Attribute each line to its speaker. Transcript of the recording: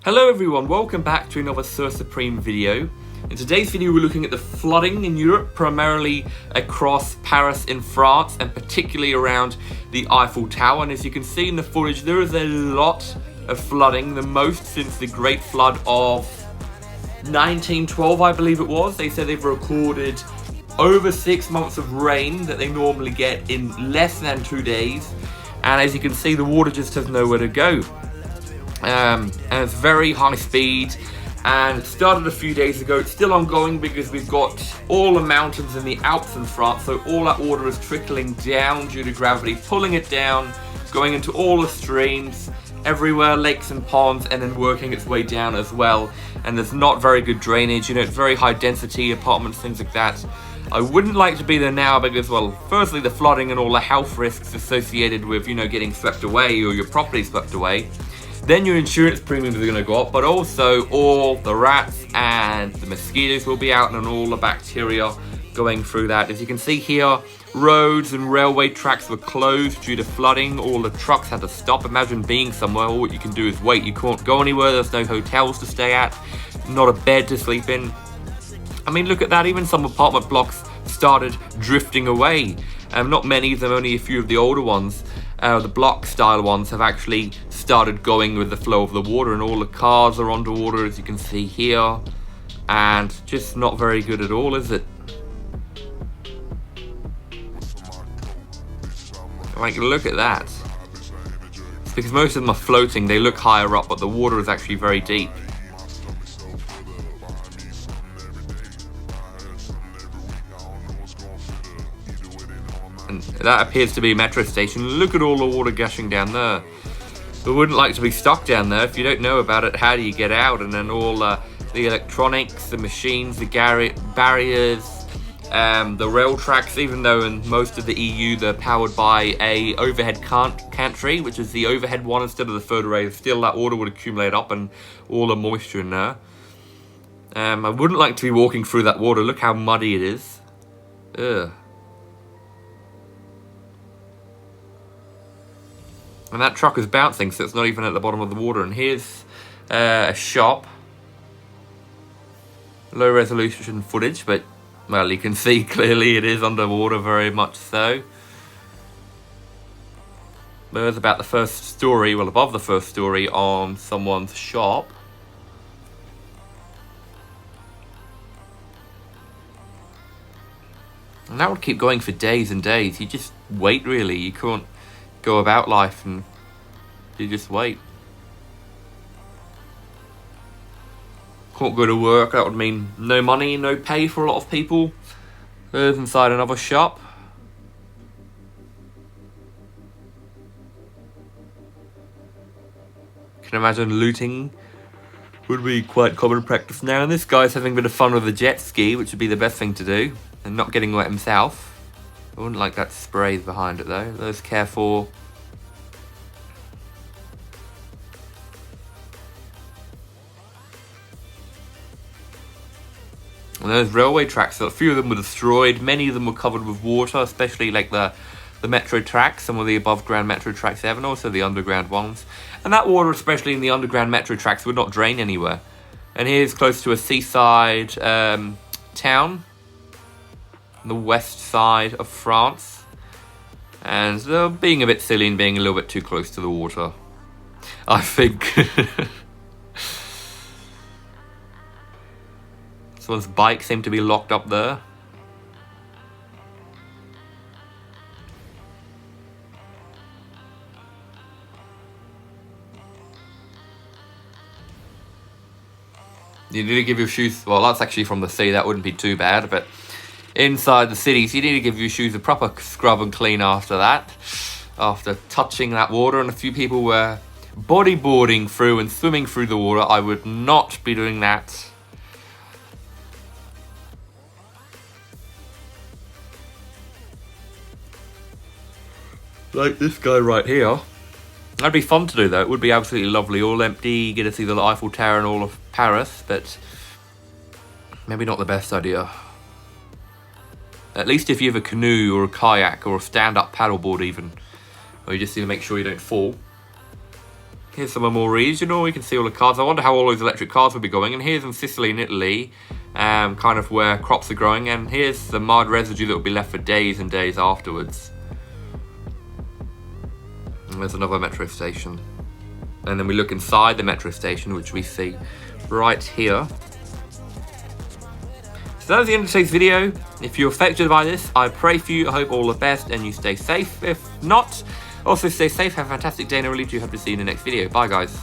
Speaker 1: Hello everyone, welcome back to another Sir Supreme video. In today's video we're looking at the flooding in Europe, primarily across Paris in France and particularly around the Eiffel Tower. And as you can see in the footage, there is a lot of flooding, the most since the Great Flood of 1912 I believe it was. They said they've recorded over 6 months of rain that they normally get in less than 2 days. And as you can see, the water just has nowhere to go. And it's very high speed, and it started a few days ago. It's still ongoing because we've got all the mountains in the Alps in France, so all that water is trickling down due to gravity, pulling it down, going into all the streams, everywhere, lakes and ponds, and then working its way down as well. And there's not very good drainage, it's very high density apartments, things like that. I wouldn't like to be there now because, well, firstly the flooding and all the health risks associated with, getting swept away or your property swept away. Then your insurance premiums are going to go up, but also all the rats and the mosquitoes will be out and all the bacteria going through that. As you can see here, roads and railway tracks were closed due to flooding. All the trucks had to stop. Imagine being somewhere, all you can do is wait. You can't go anywhere, there's no hotels to stay at, not a bed to sleep in. I mean, look at that, even some apartment blocks started drifting away. Not many of them, only a few of the older ones. The block style ones have actually started going with the flow of the water, and all the cars are underwater, as you can see here, and just not very good at all, is it? Like, look at that. It's because most of them are floating, they look higher up, but the water is actually very deep. And that appears to be a metro station. Look at all the water gushing down there. We wouldn't like to be stuck down there. If you don't know about it, how do you get out? And then all the electronics, the machines, the barriers, the rail tracks, even though in most of the EU they're powered by a overhead gantry, which is the overhead one instead of the third array, still that water would accumulate up and all the moisture in there. I wouldn't like to be walking through that water. Look how muddy it is. Ugh. And that truck is bouncing, so it's not even at the bottom of the water. And here's a shop. Low resolution footage, but, well, you can see clearly it is underwater, very much so. There's about the first story, well, above the first story on someone's shop. And that would keep going for days and days. You just wait, really. You can't go about life, and you just wait. Can't go to work. That would mean no money, no pay for a lot of people. There's inside another shop. Can imagine looting would be quite common practice now. And this guy's having a bit of fun with a jet ski, which would be the best thing to do, and not getting wet himself. I wouldn't like that spray behind it though. Those careful. And those railway tracks, a few of them were destroyed. Many of them were covered with water, especially like the metro tracks, some of the above ground metro tracks they have, and also the underground ones. And that water, especially in the underground metro tracks, would not drain anywhere. And here's close to a seaside town on the west side of France, and they're being a bit silly and being a little bit too close to the water, I think. Someone's bike seemed to be locked up there. You need to give your shoes, well, that's actually from the sea, that wouldn't be too bad, but inside the cities, you need to give your shoes a proper scrub and clean after that. After touching that water, and a few people were bodyboarding through and swimming through the water. I would not be doing that. Like this guy right here. That'd be fun to do though, it would be absolutely lovely, all empty, you get to see the Eiffel Tower and all of Paris, but maybe not the best idea. At least if you have a canoe or a kayak or a stand-up paddleboard even, or you just need to make sure you don't fall. Here's some more regional. You can see all the cars. I wonder how all those electric cars will be going. And here's in Sicily and Italy, kind of where crops are growing. And here's the mud residue that will be left for days and days afterwards. And there's another metro station. And then we look inside the metro station, which we see right here. So that's the end of today's video. If you're affected by this, I pray for you. I hope all the best and you stay safe. If not, also stay safe, have a fantastic day, and I really do hope to see you in the next video. Bye, guys.